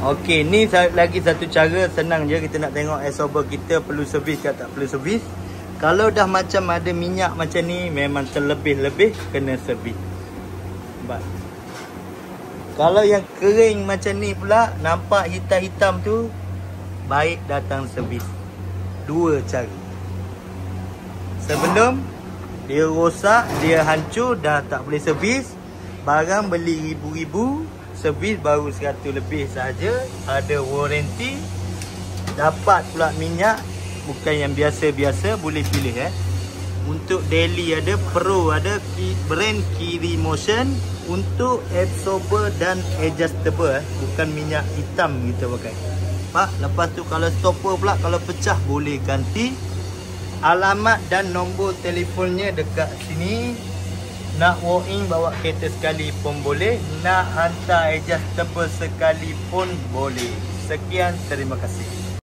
Okey, ni lagi satu cara senang je. Kita nak tengok air sober kita perlu servis ke tak perlu servis. Kalau dah macam ada minyak macam ni, memang terlebih-lebih kena servis. Nampak? Kalau yang kering macam ni pula, nampak hitam-hitam tu, baik datang servis. Dua cara. Sebelum dia rosak, dia hancur, dah tak boleh servis. Barang beli ribu-ribu, servis baru 100 lebih saja. Ada warranty. Dapat pula minyak, bukan yang biasa-biasa, boleh pilih Untuk daily ada, Pro ada, brand Kiri Motion. Untuk absorber dan adjustable bukan minyak hitam kita pakai. Pak, lepas tu kalau stopper pula, kalau pecah boleh ganti. Alamat dan nombor telefonnya dekat sini. Nak walk-in bawa kereta sekali pun boleh. Nak hantar adjustable sekali pun boleh. Sekian, terima kasih.